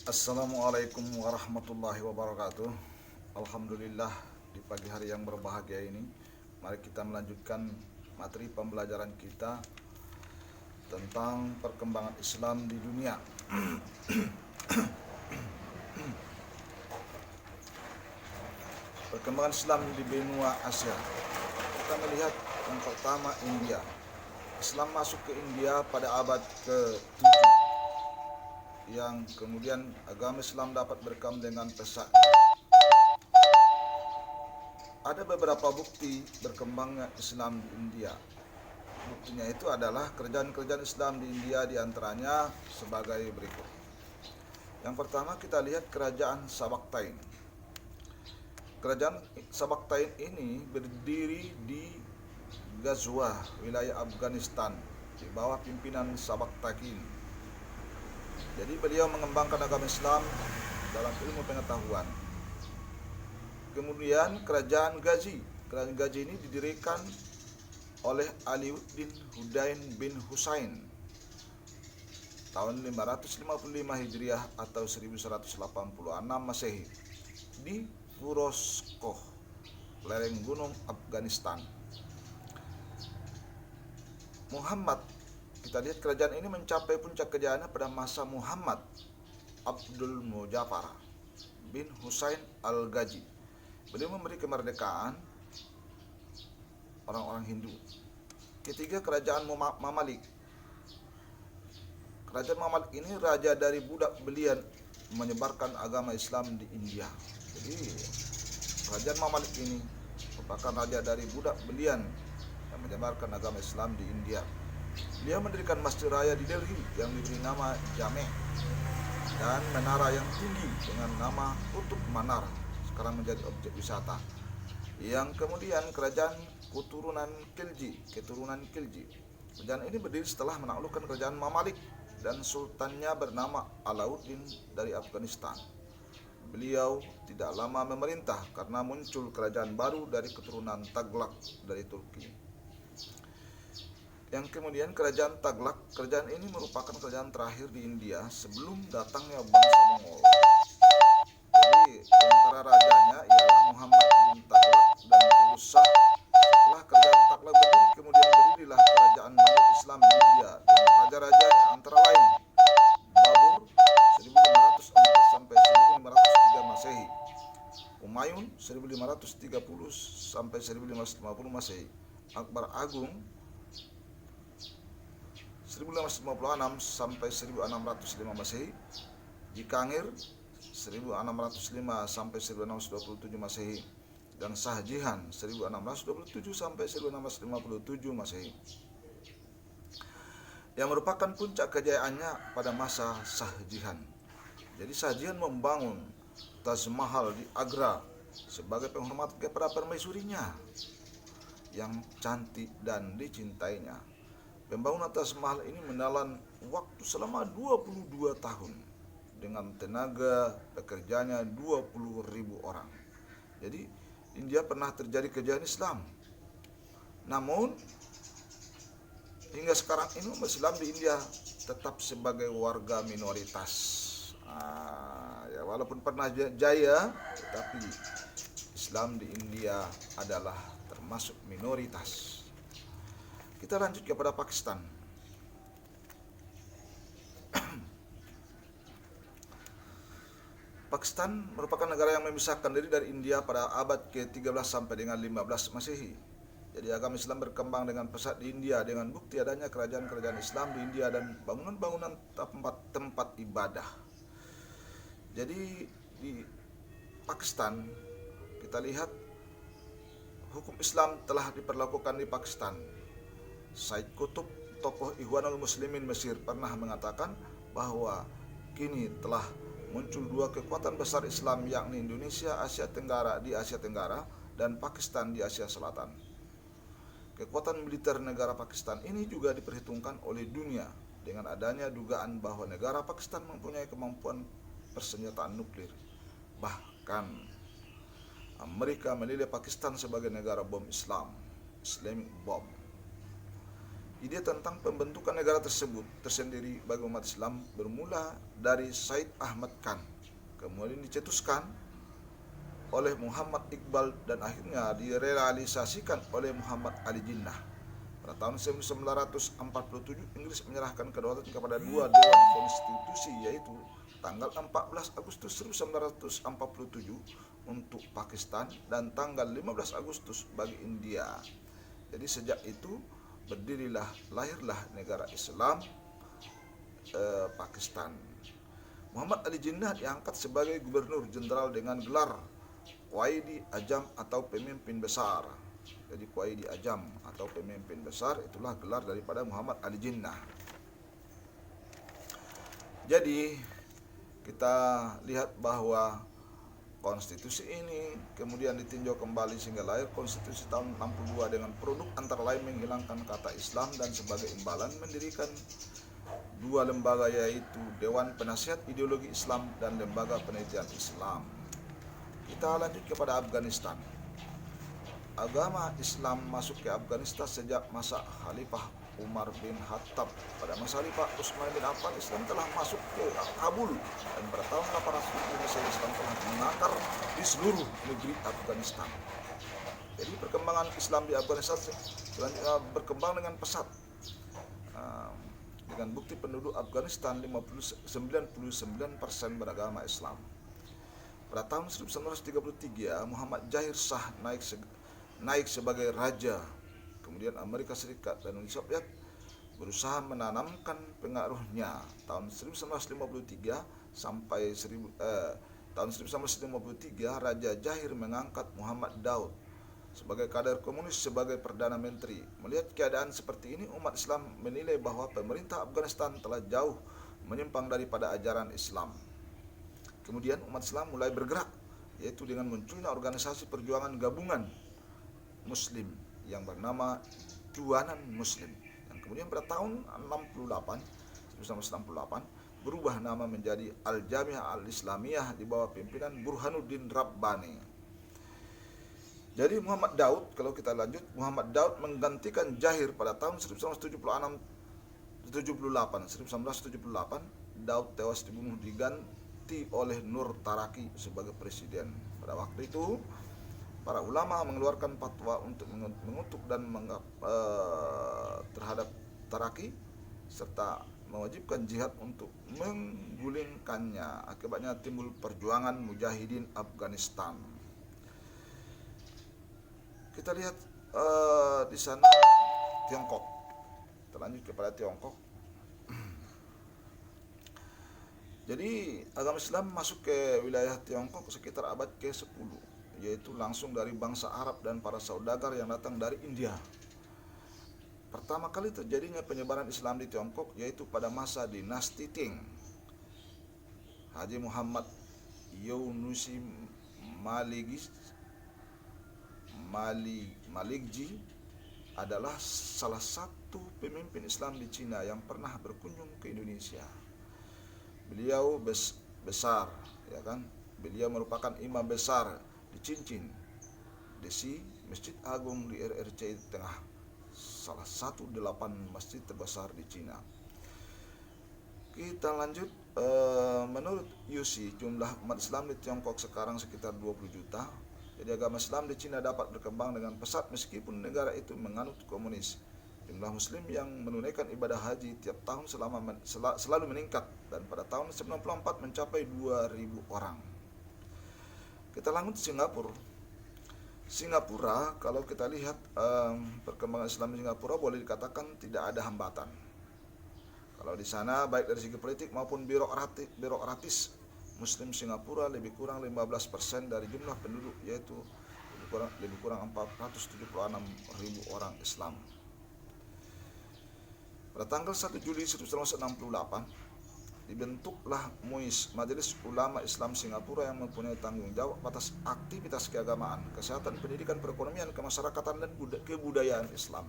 Assalamualaikum warahmatullahi wabarakatuh. Alhamdulillah, di pagi hari yang berbahagia ini, mari kita melanjutkan materi pembelajaran kita tentang perkembangan Islam di dunia. Perkembangan Islam di benua Asia. Kita melihat yang pertama, India. Islam masuk ke India pada abad ke-7, yang kemudian agama Islam dapat berkembang dengan pesat. Ada beberapa bukti berkembangnya Islam di India. Buktinya itu adalah kerajaan-kerajaan Islam di India, diantaranya sebagai berikut. Yang pertama, kita lihat kerajaan Sabaktain. Kerajaan Sabaktain ini berdiri di Ghazwa, wilayah Afghanistan, di bawah pimpinan Sabaktakin. Jadi beliau mengembangkan agama Islam dalam ilmu pengetahuan. Kemudian kerajaan Ghazi. Kerajaan Ghazi ini didirikan oleh Aliuddin Hudain bin Husain tahun 555 Hijriah atau 1186 Masehi di Furoskoh, lereng gunung Afghanistan. Muhammad, kita lihat kerajaan ini mencapai puncak kejayaannya pada masa Muhammad Abdul Muzaffar bin Husain al-Ghazi. Beliau memberi kemerdekaan orang-orang Hindu. Ketiga, kerajaan Mamalik. Kerajaan Mamalik ini raja dari budak belian menyebarkan agama Islam di India. Jadi kerajaan Mamalik ini merupakan raja dari budak belian yang menyebarkan agama Islam di India. Dia mendirikan masjid raya di Delhi yang diberi nama Jame dan menara yang tinggi dengan nama Kutub Manar, sekarang menjadi objek wisata. Yang kemudian kerajaan keturunan Khilji. Kerajaan ini berdiri setelah menaklukkan kerajaan Mamalik dan sultannya bernama Alauddin dari Afghanistan. Beliau tidak lama memerintah karena muncul kerajaan baru dari keturunan Taglak dari Turki. Yang kemudian kerajaan Taglak. Kerajaan ini merupakan kerajaan terakhir di India sebelum datangnya bangsa Mongol. Jadi antara rajanya ialah Muhammad bin Taglak dan Urusah. Setelah kerajaan Taglak berdiri, kemudian berdirilah kerajaan Bani Islam di India dengan raja-rajanya antara lain Babur 1504 sampai 1503 Masehi, Umayyun 1530 sampai 1550 Masehi, Akbar Agung 1556 sampai 1605 Masehi, Jikangir 1605 sampai 1627 Masehi, dan Shah Jahan 1627 sampai 1657 Masehi, yang merupakan puncak kejayaannya pada masa Shah Jahan. Jadi Shah Jahan membangun Taj Mahal di Agra sebagai penghormatan kepada permaisurinya yang cantik dan dicintainya. Pembangunan Taj Mahal ini menelan waktu selama 22 tahun dengan tenaga pekerjanya 20.000 orang. Jadi India pernah terjadi kejayaan Islam. Namun hingga sekarang ini umat Islam di India tetap sebagai warga minoritas. Ya, walaupun pernah jaya, tetapi Islam di India adalah termasuk minoritas. Kita lanjut kepada Pakistan. Pakistan merupakan negara yang memisahkan diri dari India pada abad ke-13 sampai dengan 15 Masehi. Jadi agama Islam berkembang dengan pesat di India dengan bukti adanya kerajaan-kerajaan Islam di India dan bangunan-bangunan tempat ibadah. Jadi di Pakistan kita lihat hukum Islam telah diperlakukan di Pakistan. Said Qutb, tokoh Ikhwanul Muslimin Mesir, pernah mengatakan bahwa kini telah muncul dua kekuatan besar Islam, yakni Indonesia Asia Tenggara di Asia Tenggara dan Pakistan di Asia Selatan. Kekuatan militer negara Pakistan ini juga diperhitungkan oleh dunia dengan adanya dugaan bahwa negara Pakistan mempunyai kemampuan persenjataan nuklir. Bahkan Amerika menilai Pakistan sebagai negara bom Islam, Islamic Bomb. ide tentang pembentukan negara tersebut tersendiri bagi umat Islam bermula dari Said Ahmad Khan, kemudian dicetuskan oleh Muhammad Iqbal dan akhirnya direalisasikan oleh Muhammad Ali Jinnah. Pada tahun 1947 Inggris menyerahkan kedaulatan kepada dua dewan konstitusi, yaitu tanggal 14 Agustus 1947 untuk Pakistan dan tanggal 15 Agustus bagi India. Jadi sejak itu lahirlah negara Islam Pakistan. Muhammad Ali Jinnah diangkat sebagai gubernur jenderal dengan gelar Qaidi Ajam atau pemimpin besar. Jadi Qaidi Ajam atau pemimpin besar itulah gelar daripada Muhammad Ali Jinnah. Jadi kita lihat bahwa konstitusi ini kemudian ditinjau kembali sehingga lahir konstitusi tahun 62 dengan produk antara lain menghilangkan kata Islam dan sebagai imbalan mendirikan dua lembaga, yaitu Dewan Penasihat Ideologi Islam dan Lembaga Penelitian Islam. Kita lanjut kepada Afghanistan. Agama Islam masuk ke Afghanistan sejak masa Khalifah Umar bin Khattab. Pada masa Khalifah Utsman bin Affan, Islam telah masuk ke Kabul, dan pada tahun 800 Islam telah mengakar di seluruh negeri Afghanistan. Jadi perkembangan Islam di Afghanistan selanjutnya berkembang dengan pesat. Dengan bukti penduduk Afghanistan 99% beragama Islam. Pada tahun 1933 Muhammad Zahir Shah naik sebagai raja. Kemudian Amerika Serikat dan Uni Soviet berusaha menanamkan pengaruhnya. Tahun 1953 sampai tahun 1953 Raja Zahir mengangkat Muhammad Daud sebagai kader komunis sebagai Perdana Menteri. Melihat keadaan seperti ini, umat Islam menilai bahwa pemerintah Afghanistan telah jauh menyimpang daripada ajaran Islam. Kemudian umat Islam mulai bergerak, yaitu dengan munculnya organisasi perjuangan gabungan Muslim yang bernama Juanan Muslim, yang kemudian pada tahun 1968 berubah nama menjadi Al-Jamiah Al-Islamiyah di bawah pimpinan Burhanuddin Rabbani. Jadi Muhammad Daud, kalau kita lanjut, Muhammad Daud menggantikan Zahir pada tahun 1978. Daud tewas dibunuh diganti oleh Nur Taraki sebagai presiden. Pada waktu itu para ulama mengeluarkan fatwa untuk mengutuk dan terhadap Taraki serta mewajibkan jihad untuk menggulingkannya. Akibatnya timbul perjuangan Mujahidin Afghanistan. Kita lihat di sana Tiongkok. Kita lanjut kepada Tiongkok. Jadi agama Islam masuk ke wilayah Tiongkok sekitar abad ke-10, yaitu langsung dari bangsa Arab dan para saudagar yang datang dari India. Pertama kali terjadinya penyebaran Islam di Tiongkok yaitu pada masa dinasti Qing. Haji Muhammad Yunusi Maligji adalah salah satu pemimpin Islam di Cina yang pernah berkunjung ke Indonesia. Beliau besar, ya kan? Beliau merupakan imam besar di Cincin, Desi, Masjid Agung di RRC Tengah, salah satu 8 masjid terbesar di Cina. Kita lanjut, menurut Yusi, jumlah umat Islam di Tiongkok sekarang sekitar 20 juta. Jadi agama Islam di Cina dapat berkembang dengan pesat meskipun negara itu menganut komunis. Jumlah Muslim yang menunaikan ibadah haji tiap tahun selalu meningkat dan pada tahun 1994 mencapai 2.000 orang. Kita lanjut Singapura. Singapura, kalau kita lihat perkembangan Islam di Singapura boleh dikatakan tidak ada hambatan. Kalau di sana baik dari segi politik maupun birokratis, Muslim Singapura lebih kurang 15% dari jumlah penduduk, yaitu lebih kurang 476.000 orang Islam. Pada tanggal 1 Juli 1968 dibentuklah MUIS, Majelis Ulama Islam Singapura, yang mempunyai tanggung jawab atas aktivitas keagamaan, kesehatan, pendidikan, perekonomian, kemasyarakatan, dan kebudayaan Islam.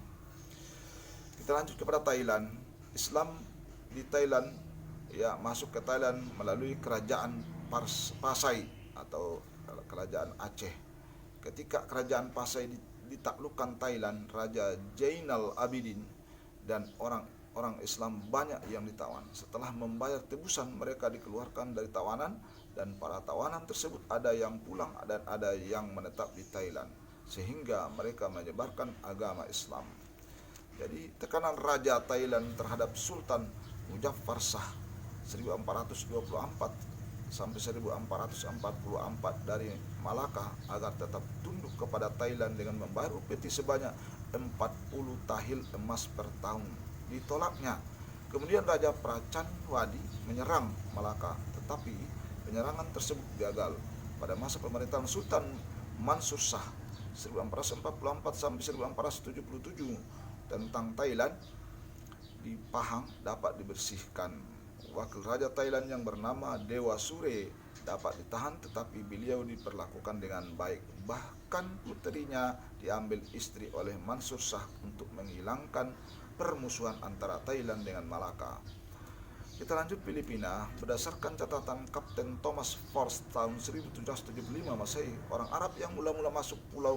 Kita lanjut kepada Thailand. Islam di Thailand masuk ke Thailand melalui kerajaan Pasai atau kerajaan Aceh. Ketika kerajaan Pasai ditaklukkan Thailand, Raja Zainal Abidin dan orang Islam banyak yang ditawan. Setelah membayar tebusan, mereka dikeluarkan dari tawanan, dan para tawanan tersebut ada yang pulang dan ada yang menetap di Thailand, sehingga mereka menyebarkan agama Islam. Jadi tekanan Raja Thailand terhadap Sultan Muzaffar Shah 1424 sampai 1444 dari Malaka agar tetap tunduk kepada Thailand dengan membayar upeti sebanyak 40 tahil emas per tahun ditolaknya. Kemudian Raja Pracanwadi menyerang Malaka, tetapi penyerangan tersebut gagal. Pada masa pemerintahan Sultan Mansur Shah 1444 sampai 1477 tentang Thailand di Pahang dapat dibersihkan. Wakil Raja Thailand yang bernama Dewa Sure dapat ditahan, tetapi beliau diperlakukan dengan baik. Bahkan puterinya diambil istri oleh Mansur Shah untuk menghilangkan permusuhan antara Thailand dengan Malaka. Kita lanjut Filipina. Berdasarkan catatan Kapten Thomas Force tahun 1775 Masehi, orang Arab yang mula-mula masuk Pulau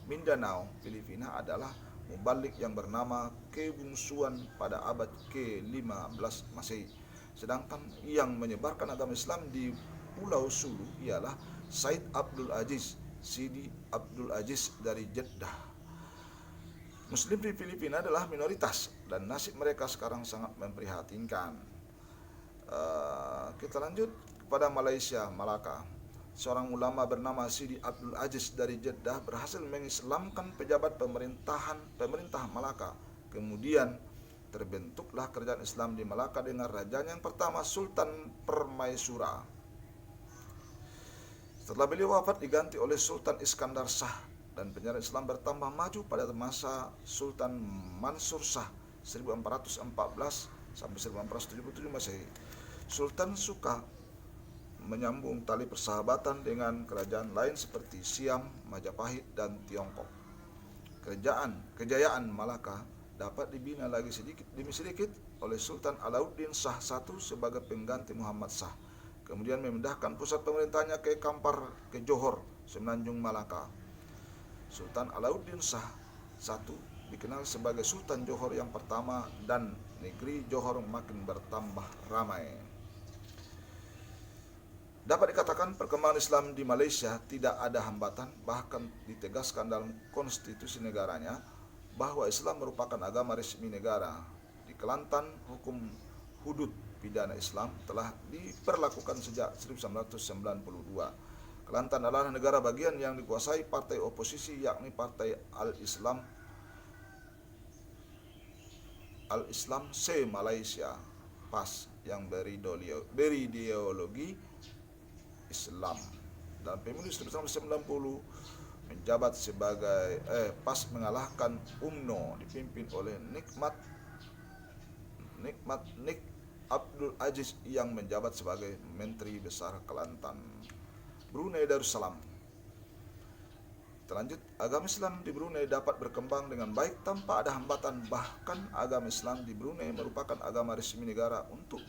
Mindanao, Filipina adalah mubalik yang bernama Kebungsuan pada abad ke-15 Masehi. Sedangkan yang menyebarkan agama Islam di Pulau Sulu ialah Said Abdul Aziz, Sidi Abdul Aziz dari Jeddah. Muslim di Filipina adalah minoritas dan nasib mereka sekarang sangat memprihatinkan. Kita lanjut kepada Malaysia, Malaka. Seorang ulama bernama Sidi Abdul Aziz dari Jeddah berhasil mengislamkan pejabat pemerintah Malaka. Kemudian terbentuklah kerajaan Islam di Malaka dengan rajanya yang pertama, Sultan Permaisura. Setelah beliau wafat diganti oleh Sultan Iskandar Shah, dan penjara Islam bertambah maju pada masa Sultan Mansur Shah 1414 sampai 1477 Masehi. Sultan suka menyambung tali persahabatan dengan kerajaan lain seperti Siam, Majapahit, dan Tiongkok. Kejayaan Malaka dapat dibina lagi sedikit demi sedikit oleh Sultan Alauddin Shah I sebagai pengganti Muhammad Shah. Kemudian memindahkan pusat pemerintahnya ke Kampar, ke Johor, semenanjung Malaka. Sultan Alauddin Shah I dikenal sebagai Sultan Johor yang pertama, dan negeri Johor makin bertambah ramai. Dapat dikatakan perkembangan Islam di Malaysia tidak ada hambatan, bahkan ditegaskan dalam konstitusi negaranya bahwa Islam merupakan agama resmi negara. Di Kelantan, hukum hudud pidana Islam telah diperlakukan sejak 1992. Kelantan adalah negara bagian yang dikuasai partai oposisi, yakni Partai Al-Islam Se Malaysia PAS, yang berideologi Islam. Dalam pemilu 1990 menjabat sebagai PAS mengalahkan UMNO dipimpin oleh Nikmat Abdul Aziz yang menjabat sebagai Menteri Besar Kelantan. Brunei Darussalam. Kita lanjut. Agama Islam di Brunei dapat berkembang dengan baik tanpa ada hambatan. Bahkan agama Islam di Brunei merupakan agama resmi negara. Untuk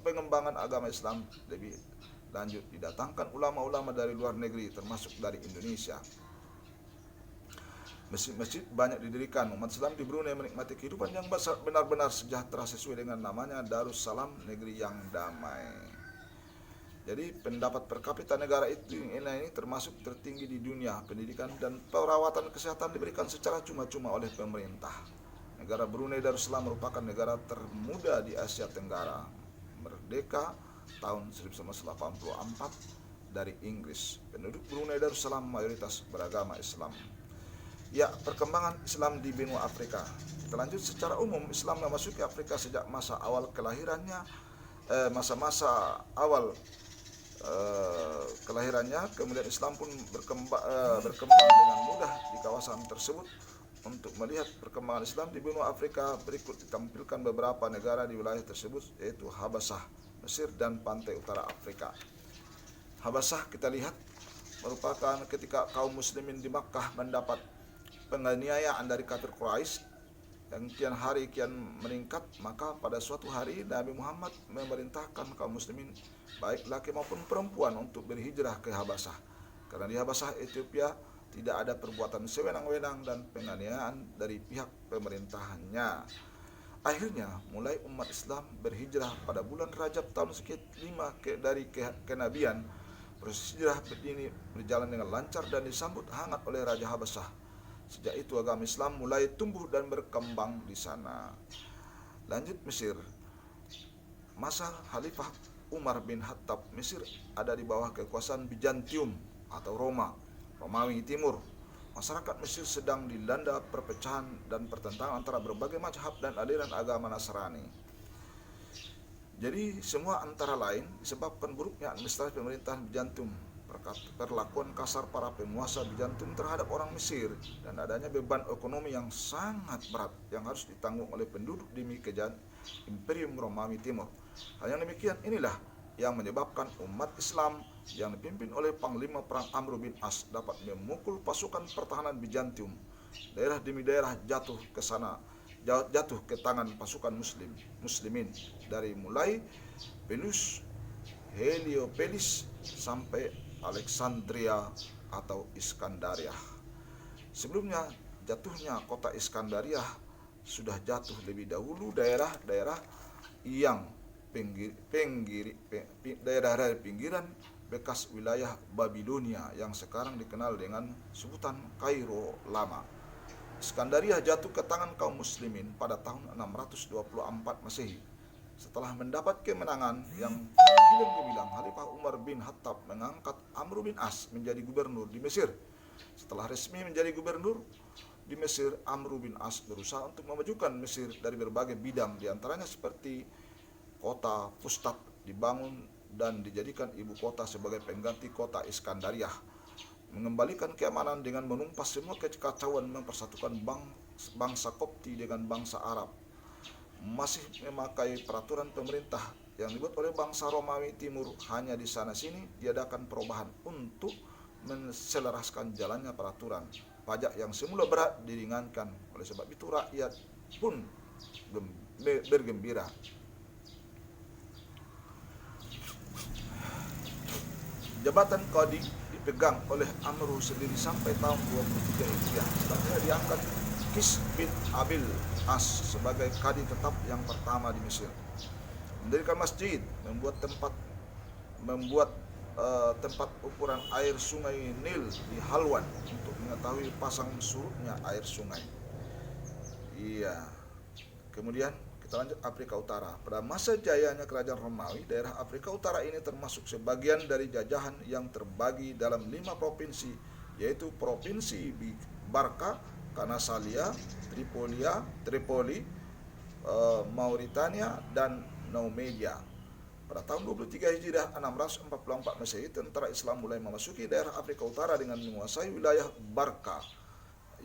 pengembangan agama Islam lebih lanjut didatangkan ulama-ulama dari luar negeri termasuk dari Indonesia. Masjid-masjid banyak didirikan. Umat Islam di Brunei menikmati kehidupan yang benar-benar sejahtera sesuai dengan namanya, Darussalam, negeri yang damai. Jadi pendapat per kapita negara ini termasuk tertinggi di dunia. Pendidikan dan perawatan kesehatan diberikan secara cuma-cuma oleh pemerintah. Negara Brunei Darussalam merupakan negara termuda di Asia Tenggara. Merdeka tahun 1984 dari Inggris. Penduduk Brunei Darussalam mayoritas beragama Islam. Ya, perkembangan Islam di benua Afrika. Kita lanjut. Secara umum Islam memasuki Afrika sejak masa awal kelahirannya, masa-masa awal kelahirannya. Kemudian Islam pun berkembang dengan mudah di kawasan tersebut. Untuk melihat perkembangan Islam di benua Afrika, berikut ditampilkan beberapa negara di wilayah tersebut, yaitu Habasyah, Mesir, dan pantai utara Afrika. Habasyah kita lihat merupakan ketika kaum muslimin di Makkah mendapat penganiayaan dari kafir Quraisy yang kian hari kian meningkat, maka pada suatu hari Nabi Muhammad memerintahkan kaum muslimin baik laki maupun perempuan untuk berhijrah ke Habasyah, karena di Habasyah Ethiopia tidak ada perbuatan sewenang-wenang dan penganiayaan dari pihak pemerintahannya. Akhirnya mulai umat Islam berhijrah pada bulan Rajab tahun ke-5 dari kenabian. Proses hijrah ini berjalan dengan lancar dan disambut hangat oleh Raja Habasyah. Sejak itu agama Islam mulai tumbuh dan berkembang di sana. Lanjut Mesir. Masa Khalifah Umar bin Khattab, Mesir ada di bawah kekuasaan Bizantium atau Romawi Timur. Masyarakat Mesir sedang dilanda perpecahan dan pertentangan antara berbagai mazhab dan aliran agama Nasrani. Jadi semua antara lain disebabkan buruknya administrasi pemerintahan Bizantium, perlakuan kasar para penguasa Bizantium terhadap orang Mesir, dan adanya beban ekonomi yang sangat berat yang harus ditanggung oleh penduduk di kerajaan Imperium Romawi Timur. Hal yang demikian inilah yang menyebabkan umat Islam yang dipimpin oleh Panglima Perang Amr bin As dapat memukul pasukan pertahanan Bizantium. Daerah demi daerah jatuh ke tangan pasukan muslimin dari mulai Venus, Heliopolis sampai Alexandria atau Iskandaria. Sebelumnya jatuhnya kota Iskandaria sudah jatuh lebih dahulu daerah-daerah yang daerah pinggiran bekas wilayah Babilonia yang sekarang dikenal dengan sebutan Kairo Lama. Iskandaria jatuh ke tangan kaum muslimin pada tahun 624 Masehi. Setelah mendapat kemenangan yang gemilang, Khalifah Umar bin Khattab mengangkat Amr bin As menjadi gubernur di Mesir. Setelah resmi menjadi gubernur di Mesir, Amr bin As berusaha untuk memajukan Mesir dari berbagai bidang, diantaranya seperti kota Fustat dibangun dan dijadikan ibu kota sebagai pengganti kota Iskandaria, mengembalikan keamanan dengan menumpas semua kekacauan, mempersatukan bangsa Kopti dengan bangsa Arab, masih memakai peraturan pemerintah yang dibuat oleh bangsa Romawi Timur. Hanya di sana-sini diadakan perubahan untuk menselaraskan jalannya peraturan. Pajak yang semula berat diringankan, oleh sebab itu rakyat pun bergembira. Jabatan Qadi dipegang oleh Amr sendiri sampai tahun 23 Hijriah. Selanjutnya diangkat Qis bin Abil As sebagai Qadi tetap yang pertama di Mesir. Mendirikan masjid, membuat tempat ukuran air sungai Nil di Halwan untuk mengetahui pasang surutnya air sungai. Iya. Kemudian kita lanjut Afrika Utara. Pada masa jayanya kerajaan Romawi, daerah Afrika Utara ini termasuk sebagian dari jajahan yang terbagi dalam 5 provinsi, yaitu Provinsi Barka, Kanasalia, Tripoli, Mauritania, dan Numidia. Pada tahun 23 Hijriah 644 Masehi, tentara Islam mulai memasuki daerah Afrika Utara dengan menguasai wilayah Barka,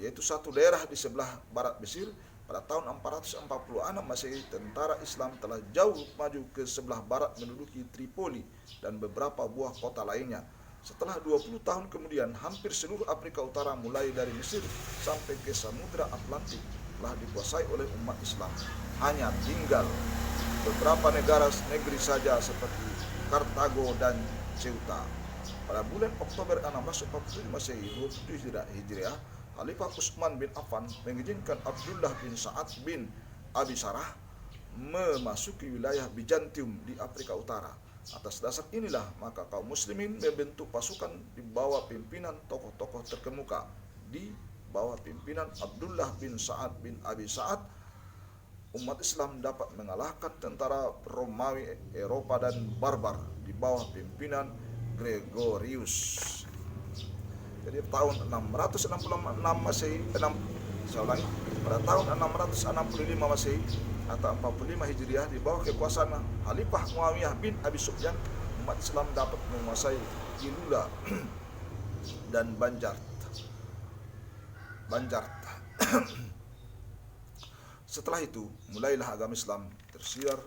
yaitu satu daerah di sebelah barat Mesir. Pada tahun 446 Masehi, tentara Islam telah jauh maju ke sebelah barat menduduki Tripoli dan beberapa buah kota lainnya. Setelah 20 tahun kemudian, hampir seluruh Afrika Utara mulai dari Mesir sampai ke Samudra Atlantik telah dikuasai oleh umat Islam. Hanya tinggal beberapa negeri saja seperti Kartago dan Ceuta. Pada bulan Oktober 647 Masehi, 27 Hijriah, Khalifah Utsman bin Affan mengizinkan Abdullah bin Sa'ad bin Abi Sarah memasuki wilayah Bizantium di Afrika Utara. Atas dasar inilah maka kaum muslimin membentuk pasukan di bawah pimpinan tokoh-tokoh terkemuka. Di bawah pimpinan Abdullah bin Sa'ad bin Abi Sa'ad, umat Islam dapat mengalahkan tentara Romawi Eropa dan Barbar di bawah pimpinan Gregorius. Jadi tahun 666 Masehi, pada tahun 665 Masehi atau 45 Hijriah, di bawah kekuasaan Khalifah Muawiyah bin Abi Sufyan, umat Islam dapat menguasai Ilula dan Banjar. Setelah itu, mulailah agama Islam tersiar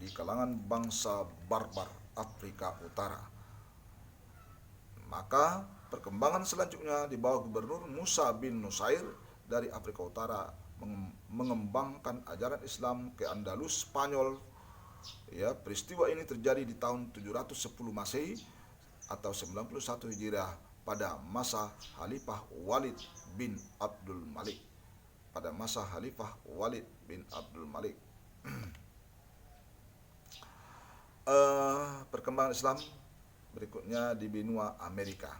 di kalangan bangsa barbar Afrika Utara. Maka perkembangan selanjutnya di bawah Gubernur Musa bin Nusair dari Afrika Utara mengembangkan ajaran Islam ke Andalus, Spanyol. Ya, peristiwa ini terjadi di tahun 710 Masehi atau 91 Hijriah pada masa Khalifah Walid bin Abdul Malik. pada masa Khalifah Walid bin Abdul Malik. Perkembangan Islam berikutnya di benua Amerika.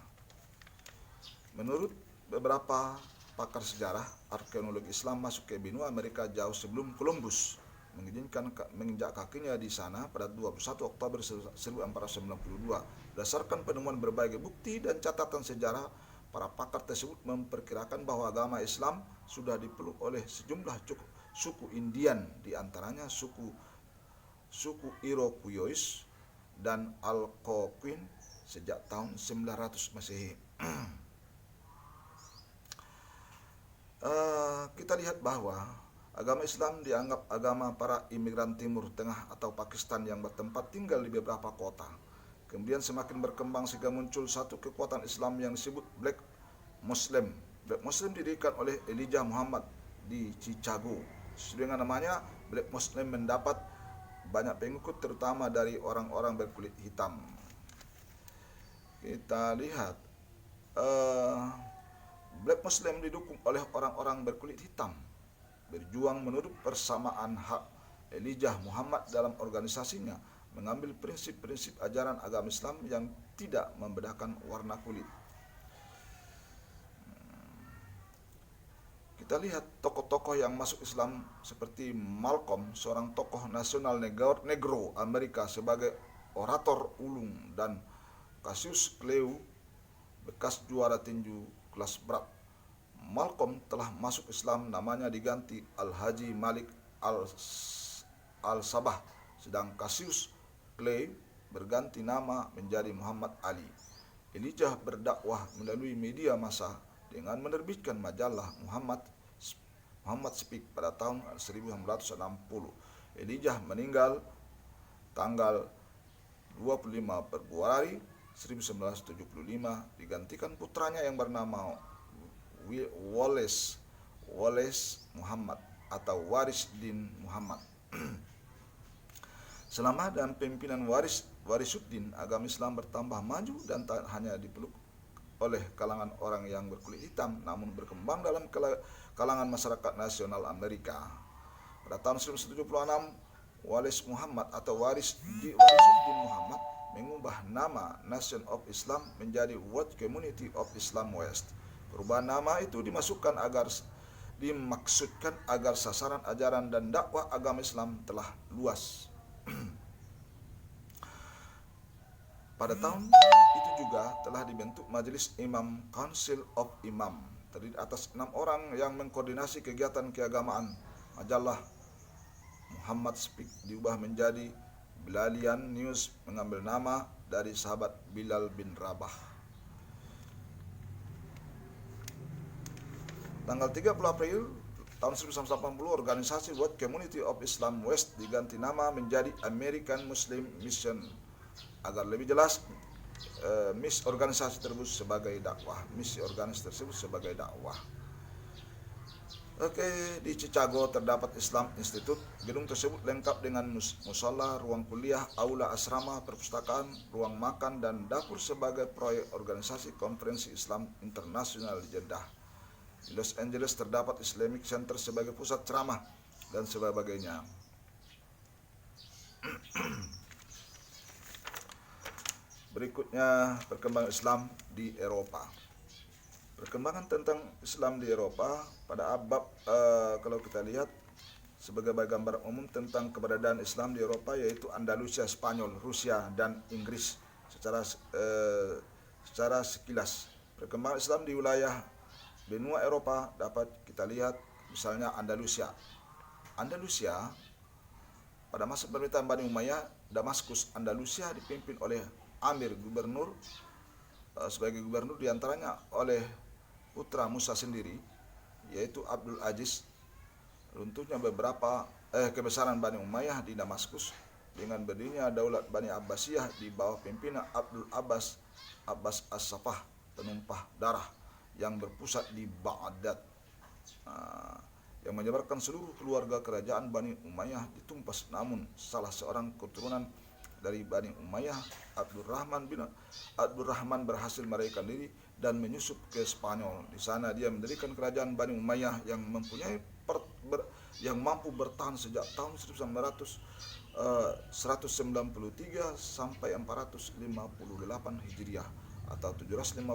Menurut beberapa pakar sejarah, arkeologi Islam masuk ke benua Amerika jauh sebelum Columbus menginjak kakinya di sana pada 21 Oktober 1492. Berdasarkan penemuan berbagai bukti dan catatan sejarah, para pakar tersebut memperkirakan bahwa agama Islam sudah dipeluk oleh sejumlah suku Indian, di antaranya suku Iroquois dan Algonquin sejak tahun 900 Masehi. Kita lihat bahwa agama Islam dianggap agama para imigran Timur Tengah atau Pakistan yang bertempat tinggal di beberapa kota. Kemudian semakin berkembang sehingga muncul satu kekuatan Islam yang disebut Black Muslim. Black Muslim didirikan oleh Elijah Muhammad di Chicago. Sesuai dengan namanya, Black Muslim mendapat banyak pengikut terutama dari orang-orang berkulit hitam. Kita lihat Black Muslim didukung oleh orang-orang berkulit hitam, berjuang menurut persamaan hak. Elijah Muhammad dalam organisasinya mengambil prinsip-prinsip ajaran agama Islam yang tidak membedakan warna kulit. Kita lihat tokoh-tokoh yang masuk Islam seperti Malcolm, seorang tokoh nasional negro Amerika sebagai orator ulung, dan Cassius Clay, bekas juara tinju kelas berat. Malcolm telah masuk Islam, namanya diganti Al-Haji Malik Al-Sabah, sedang Cassius Clay berganti nama menjadi Muhammad Ali. Elijah berdakwah melalui media massa dengan menerbitkan majalah Muhammad Speak pada tahun 1960. Elijah meninggal tanggal 25 Februari 1975, digantikan putranya yang bernama Wallace Muhammad atau Warisuddin Muhammad. Selama dan pimpinan Warisuddin, agama Islam bertambah maju dan tak hanya dipeluk oleh kalangan orang yang berkulit hitam, namun berkembang dalam kalangan masyarakat nasional Amerika. Pada tahun 1976, Wallace Muhammad atau Warisuddin Muhammad mengubah nama Nation of Islam menjadi World Community of Islam West. Perubahan nama itu dimaksudkan agar sasaran ajaran dan dakwah agama Islam telah luas. Pada tahun itu juga telah dibentuk Majelis Imam, Council of Imam, terdiri atas 6 orang yang mengkoordinasi kegiatan keagamaan. Majalah Muhammad Speak diubah menjadi Bilalian News, mengambil nama dari sahabat Bilal bin Rabah. Tanggal 30 April tahun 1980, organisasi World Community of Islam West diganti nama menjadi American Muslim Mission. Agar lebih jelas, misi organisasi tersebut sebagai dakwah. Oke, di Chicago terdapat Islam Institute. Gedung tersebut lengkap dengan musala, ruang kuliah, aula asrama, perpustakaan, ruang makan, dan dapur sebagai proyek organisasi konferensi Islam internasional di Jeddah. Di Los Angeles terdapat Islamic Center sebagai pusat ceramah dan sebagainya. Berikutnya, perkembangan Islam di Eropa. Perkembangan tentang Islam di Eropa pada kalau kita lihat sebagai gambaran umum tentang keberadaan Islam di Eropa, yaitu Andalusia, Spanyol, Rusia, dan Inggris. Secara sekilas, perkembangan Islam di wilayah benua Eropa dapat kita lihat misalnya Andalusia. Pada masa pemerintahan Bani Umayyah, Damaskus, Andalusia dipimpin oleh sebagai gubernur diantaranya oleh putra Musa sendiri, yaitu Abdul Aziz. Runtuhnya kebesaran Bani Umayyah di Damaskus dengan berdirinya Daulat Bani Abbasiyah di bawah pimpinan Abdul Abbas As-Safah, penumpah darah yang berpusat di Baghdad, yang menyebabkan seluruh keluarga kerajaan Bani Umayyah ditumpas. Namun salah seorang keturunan dari Bani Umayyah, Abdurrahman berhasil melarikan diri dan menyusup ke Spanyol. Di sana dia mendirikan kerajaan Bani Umayyah yang mampu bertahan sejak tahun 193 sampai 458 Hijriah atau 756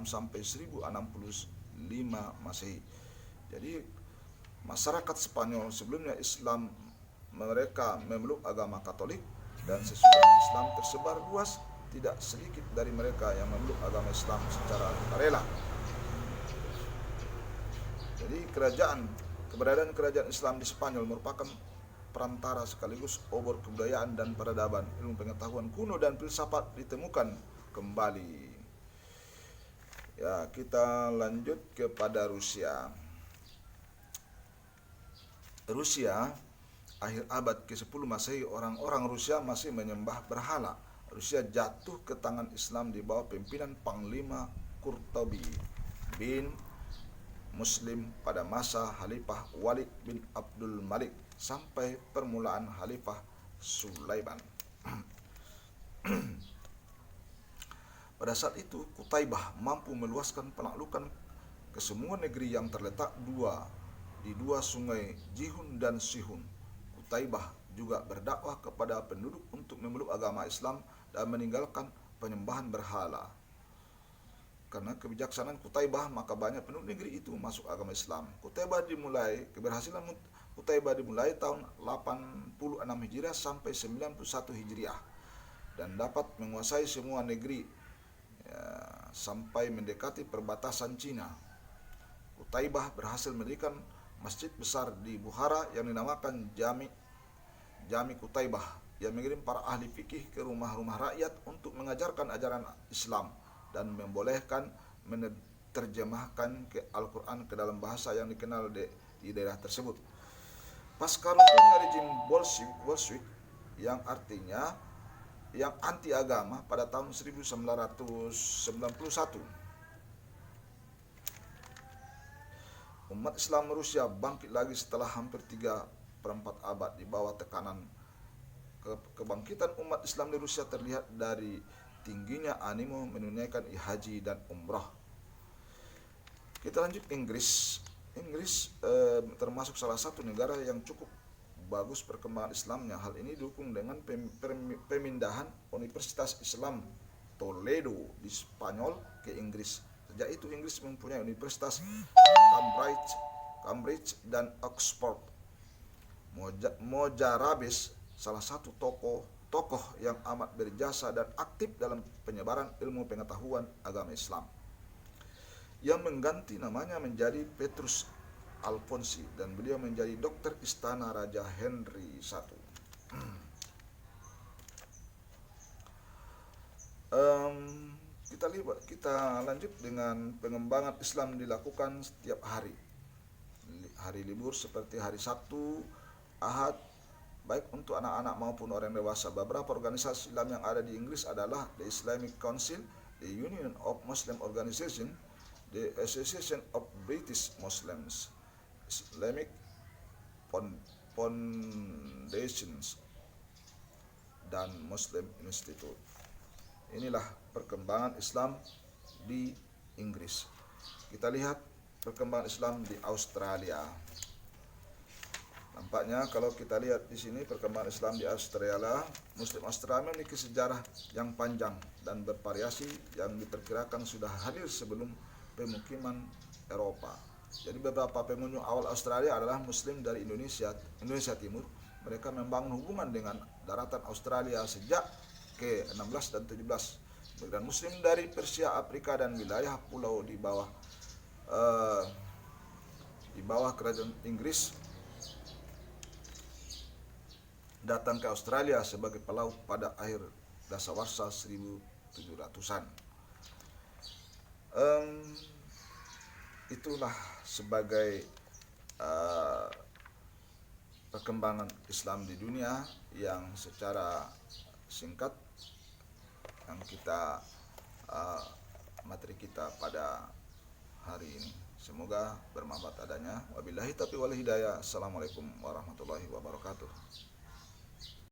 sampai 1065 Masehi. Jadi masyarakat Spanyol sebelumnya Islam, mereka memeluk agama Katolik, dan sesudah Islam tersebar luas, tidak sedikit dari mereka yang memeluk agama Islam secara sukarela. Jadi keberadaan kerajaan Islam di Spanyol merupakan perantara sekaligus obor kebudayaan dan peradaban. Ilmu pengetahuan kuno dan filsafat ditemukan kembali. Ya, kita lanjut kepada Rusia. Akhir abad ke-10 Masehi, orang-orang Rusia masih menyembah berhala. Rusia jatuh ke tangan Islam di bawah pimpinan Panglima Kurtobi bin Muslim pada masa Khalifah Walid bin Abdul Malik sampai permulaan Khalifah Sulaiman. Pada saat itu Qutaibah mampu meluaskan penaklukan ke semua negeri yang terletak di dua sungai Jihun dan Sihun. Qutaibah juga berdakwah kepada penduduk untuk memeluk agama Islam dan meninggalkan penyembahan berhala. Karena kebijaksanaan Qutaibah, maka banyak penduduk negeri itu masuk agama Islam. Keberhasilan Qutaibah dimulai tahun 86 Hijriah sampai 91 Hijriah dan dapat menguasai semua negeri sampai mendekati perbatasan Cina. Qutaibah berhasil mendirikan masjid besar di Bukhara yang dinamakan Jami Qutaibah, yang mengirim para ahli fikih ke rumah-rumah rakyat untuk mengajarkan ajaran Islam dan membolehkan menerjemahkan Al-Quran ke dalam bahasa yang dikenal di daerah tersebut. Pasca runtuhnya rejim Bolshevik yang artinya yang anti agama pada tahun 1991, umat Islam Rusia bangkit lagi setelah hampir 3/4 abad di bawah tekanan. Kebangkitan umat Islam di Rusia terlihat dari tingginya animo menunaikan haji dan umrah. Kita lanjut Inggris. Termasuk salah satu negara yang cukup bagus perkembangan Islamnya. Hal ini didukung dengan pemindahan Universitas Islam Toledo di Spanyol ke Inggris. Sejak itu Inggris mempunyai Universitas Cambridge dan Oxford. Mojarabies, salah satu tokoh yang amat berjasa dan aktif dalam penyebaran ilmu pengetahuan agama Islam, yang mengganti namanya menjadi Petrus Alfonsi, dan beliau menjadi dokter istana Raja Henry I. Kita lanjut dengan pengembangan Islam dilakukan setiap hari. Hari libur seperti hari Sabtu, Ahad, baik untuk anak-anak maupun orang dewasa. Beberapa organisasi Islam yang ada di Inggris adalah The Islamic Council, the Union of Muslim Organizations, the Association of British Muslims, Islamic Foundations, dan Muslim Institute. Inilah perkembangan Islam di Inggris. Kita lihat perkembangan Islam di Australia. Nampaknya kalau kita lihat di sini perkembangan Islam di Australia, Muslim Australia memiliki sejarah yang panjang dan bervariasi yang diperkirakan sudah hadir sebelum pemukiman Eropa. Jadi beberapa pengunjung awal Australia adalah Muslim dari Indonesia Timur. Mereka membangun hubungan dengan daratan Australia sejak ke-16 dan 17. Dan Muslim dari Persia, Afrika, dan wilayah pulau di bawah kerajaan Inggris datang ke Australia sebagai pelaut pada akhir dasawarsa 1700-an. Itulah sebagai perkembangan Islam di dunia yang secara singkat yang kita materi kita pada hari ini. Semoga bermanfaat adanya. Wabillahi taufiq wal hidayah. Assalamualaikum warahmatullahi wabarakatuh.